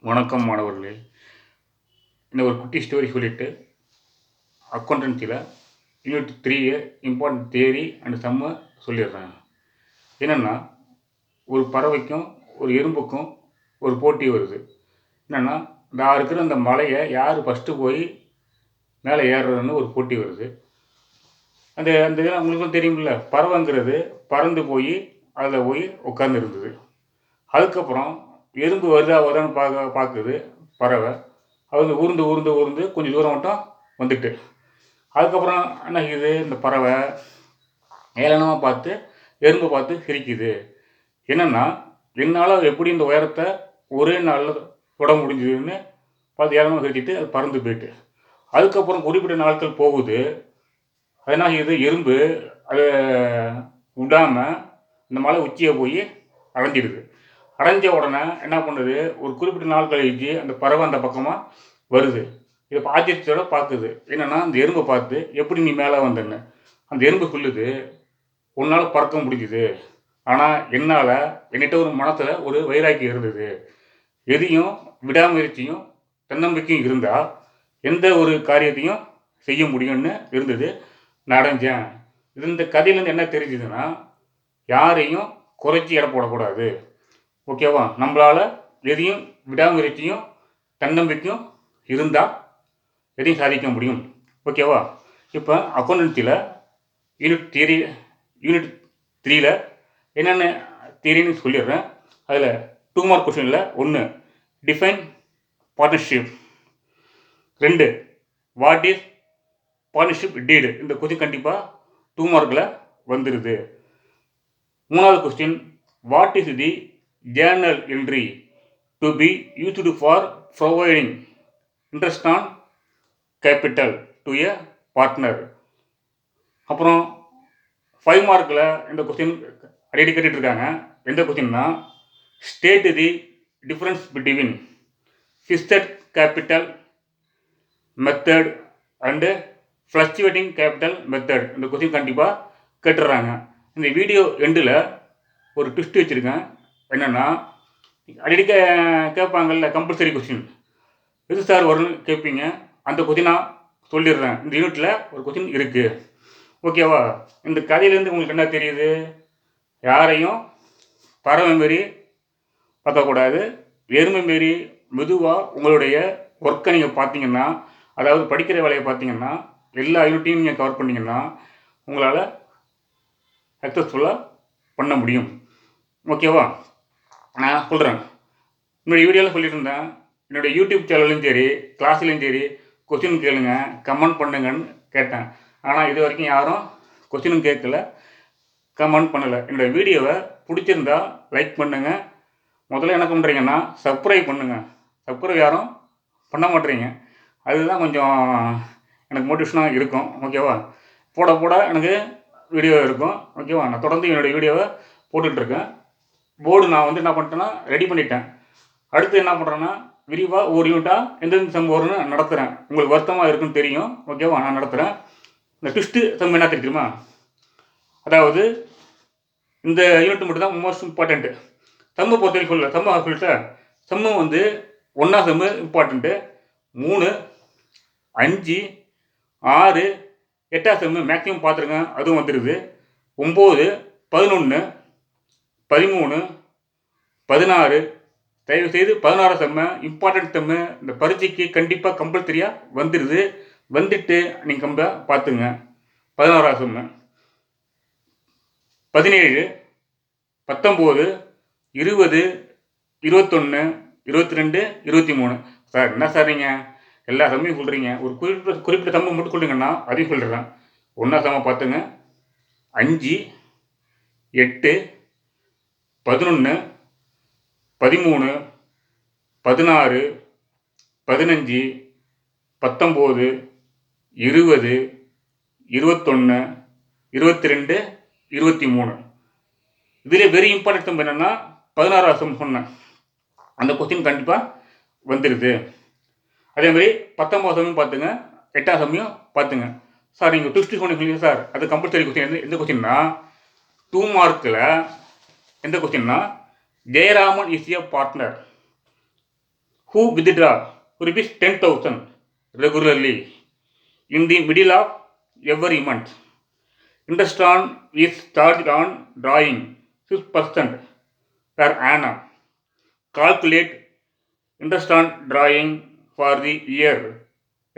வணக்கம் மாணவர்களே. இன்னும் ஒரு குட்டி ஸ்டோரி சொல்லிட்டு அக்கௌண்டன்சியில் யூனிட் 3 இம்பார்ட்டன்ட் தியரி அண்ட் சம்மை சொல்லிடுறேன். என்னென்னா, ஒரு பறவைக்கும் ஒரு எறும்புக்கும் ஒரு போட்டி வருது. என்னென்னா, நான் இருக்கிற அந்த மலையை யார் ஃபஸ்ட்டு போய் மேலே ஏறுறதுன்னு ஒரு போட்டி வருது. அந்த அந்த இதில் உங்களுக்கும் தெரியுமில்ல, பறவைங்கிறது பறந்து போய் அதில் போய் உட்கார்ந்து இருந்தது. அதுக்கப்புறம் எறும்பு வருதான்னு பார்க்குது பறவை. அது ஊர்ந்து ஊர்ந்து ஊர்ந்து கொஞ்சம் தூரம் மட்டும் வந்துட்டு, அதுக்கப்புறம் என்ன செய்யுது, இந்த பறவை ஏளனமாக பார்த்து எறும்பை பார்த்து சிரிக்குது. என்னென்னா, என்னால் எப்படி இந்த உயரத்தை ஒரே நாளில் தொட முடிஞ்சுதுன்னு பார்த்து ஏளனமாக சிரிச்சிட்டு அது பறந்து போயிட்டு, அதுக்கப்புறம் குறிப்பிட்ட நாட்கள் போகுது. அது என்ன செய்யுது, எறும்பு அதை விடாமல் இந்த மலை உச்சியை போய் அடைஞ்சிடுது. அடைஞ்ச உடனே என்ன பண்ணுது, ஒரு குறிப்பிட்ட நாள் கழிச்சு அந்த பறவை அந்த பக்கமாக வருது. இதை ஆச்சரியத்தோட பார்க்குது. என்னென்னா, அந்த எறும்பை பார்த்து எப்படி நீ மேலே வந்தேன்னு. அந்த எறும்பு சொல்லுது, உன்னால் பறக்க முடிஞ்சுது, ஆனால் என்கிட்ட ஒரு மனத்தில் ஒரு வைராக்கியம் இருந்தது. எதையும் விடாமுயற்சியும் தன்னம்பிக்கையும் இருந்தால் எந்த ஒரு காரியத்தையும் செய்ய முடியும்னு இருந்தது, நான் அடைஞ்சேன். இது இந்த கதையிலேருந்து என்ன தெரிஞ்சுதுன்னா, யாரையும் குறைச்சி எடை போடக்கூடாது. ஓகேவா? நம்மளால் எதையும் விடாமுயற்சியும் தன்னம்பிக்கையும் இருந்தால் எதையும் சாதிக்க முடியும். ஓகேவா? இப்போ அக்கௌண்டன்சியில் யூனிட் 3ல் என்னென்ன தியரின்னு சொல்லிடுறேன். அதில் 2 மார்க் கொஸ்டினில் 1 define partnership, 2 what is partnership deed. இந்த கொஸ்டின் கண்டிப்பாக 2 மார்க்கில் வந்துடுது. 3வது question, what is the journal entry to be used for providing interest on capital to a partner. அப்புறம் 5 மார்க்கில் இந்த கொஸ்டின் அடிக்கடி கேட்டுட்டு இருக்காங்க. எந்த கொஸ்டின்னா, state the difference between fixed capital method and fluctuating capital method. இந்த கொஸ்டின் கண்டிப்பாக கேட்டுடுறாங்க. இந்த வீடியோ எண்டில் ஒரு ட்விஸ்ட் வச்சுருக்கேன். என்னென்னா, அடிக்கடி கேட்பாங்கல்ல கம்பல்சரி கொஸ்டின், எது சார் வரும்னு கேட்பீங்க. அந்த கொஸ்டின் நான் சொல்லிடுறேன். இந்த யூனிட்டில் ஒரு கொஸ்டின் இருக்குது. ஓகேவா? இந்த கதையிலேருந்து உங்களுக்கு என்ன தெரியுது, யாரையும் பறவை மாரி பார்க்கக்கூடாது. எருமை மாரி மெதுவாக உங்களுடைய ஒர்க்கை நீங்கள் பார்த்தீங்கன்னா, அதாவது படிக்கிற வேலையை பார்த்தீங்கன்னா, எல்லா யூனிட்டையும் நீங்கள் கவர் பண்ணிங்கன்னா உங்களால் சக்ஸஸ்ஃபுல்லாக பண்ண முடியும். ஓகேவா? நான் சொல்கிறேன், என்னுடைய வீடியோவில் சொல்லிட்டு இருந்தேன், என்னுடைய யூடியூப் சேனல்லையும் சரி கிளாஸ்லையும் சரி கொஸ்டின் கேளுங்க, கமெண்ட் பண்ணுங்கன்னு கேட்டேன். ஆனால் இது வரைக்கும் யாரும் கொஸ்டினும் கேட்கல, கமெண்ட் பண்ணலை. என்னுடைய வீடியோவை பிடிச்சிருந்தா லைக் பண்ணுங்கள். முதல்ல என்ன பண்ணுறீங்கன்னா சப்ஸ்கிரைப் பண்ணுங்கள். சப்ஸ்கிரைப் யாரும் பண்ண மாட்டேறீங்க. அதுதான் கொஞ்சம் எனக்கு மோட்டிவேஷனாக இருக்கும். ஓகேவா? போட போட எனக்கு வீடியோ இருக்கும். ஓகேவா? நான் தொடர்ந்து என்னுடைய வீடியோவை போட்டுட்ருக்கேன். போர்டு நான் என்ன பண்ணிட்டேன்னா ரெடி பண்ணிட்டேன். அடுத்து என்ன பண்ணுறேன்னா, விரிவாக ஒரு யூனிட்டாக எந்தெந்த சம் வரும்னு நடத்துகிறேன். உங்களுக்கு வருத்தமாக இருக்குன்னு தெரியும். ஓகேவா? நான் நடத்துகிறேன். இந்த ட்விஸ்ட்டு சம் என்ன தெரியுமா, அதாவது இந்த யூனிட் மட்டும் தான் மோஸ்ட் இம்பார்ட்டண்ட்டு. சம்மை பொறுத்தவரைக்கும் சொல்லிட்டேன். சம்மு 1ஆம் சம்மு இம்பார்ட்டண்ட்டு, 3, 5, 6, 8ஆம் சம்மு மேக்ஸிமம் பார்த்துருங்க, அதுவும் வந்துடுது. 9, 11, 13, 16, தயவுசெய்து 16ஆம் செம்மு இம்பார்ட்டன்ட் செம்மு இந்த பரீட்சைக்கு கண்டிப்பாக கம்பல்சரியாக வந்துடுது. வந்துட்டு நீங்கள் பார்த்துங்க. 16ஆம் செம்மு 17, 19, 20, 21, 22, 23. சார் என்ன சார் நீங்கள் எல்லா சம்மையும் சொல்கிறீங்க, ஒரு குறிப்பிட்ட சம்மை மட்டும் சொல்லுங்கன்னா அதையும் சொல்லிடுறேன். 1ஆம் செம்மை பார்த்துங்க. 5, 8, 11, 13, 16, 15, 19, 20, 21, 22, 23. இதில் வெரி இம்பார்ட்டன்ட் சம் என்னென்னா 16ஆம் சம் சொன்னேன். அந்த கொஸ்டின் கண்டிப்பாக வந்துடுது. அதேமாதிரி 19ஆம் சம்மையும் பார்த்துங்க, 8ஆம் சம்மையும் பார்த்துங்க. சார் நீங்கள் ட்விஸ்ட் சொன்னீங்க சார், அது கம்பல்சரி கொஸ்டின். எந்த கொஸ்டின்னா 2 மார்க்கில் எந்த கொஸ்டின்னா, Jayaraman is a partner who withdraw rupees 10,000 regularly in the middle of every month. Interest on is charged on drawing 6% per annum. Calculate interest on drawing for the year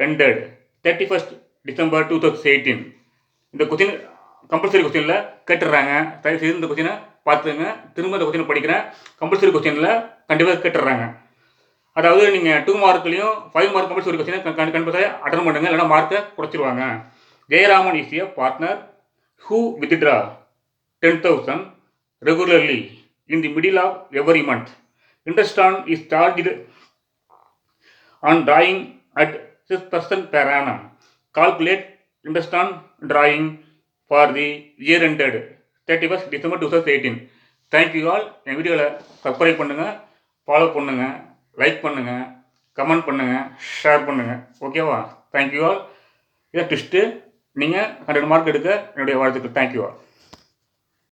ended 31st December 2018. இந்த question compulsory கொஸ்டினில் கேட்டுடுறாங்க. தயவு செய்து இந்த கொஸ்டினை பார்த்துங்க. திரும்ப இந்த கொஸ்டினை படிக்கிறேன். கம்பல்சரி கொஸ்டினில் கண்டிப்பாக கேட்டுடுறாங்க. அதாவது நீங்கள் 2 மார்க்லையும் 5 மார்க் கம்பல்சரி கொஸ்டினை கண்டிப்பாக அட்டன் பண்ணுங்கள், இல்லைனா மார்க்கை குறைச்சிருவாங்க. Jayaraman is a partner who withdraw 10,000 regularly in the middle of every month. Interest on is charged on drawing at 6% per annum. Calculate interest on drawing for the year ended 31st December 2018. Thank you all. என் வீடியோவில் subscribe பண்ணுங்கள், follow பண்ணுங்கள், like பண்ணுங்கள், comment பண்ணுங்கள், share பண்ணுங்கள். ஓகேவா? Thank you all. இதை twist நீங்கள் 100 mark எடுக்க என்னுடைய வாழ்த்துக்கள். Thank you all.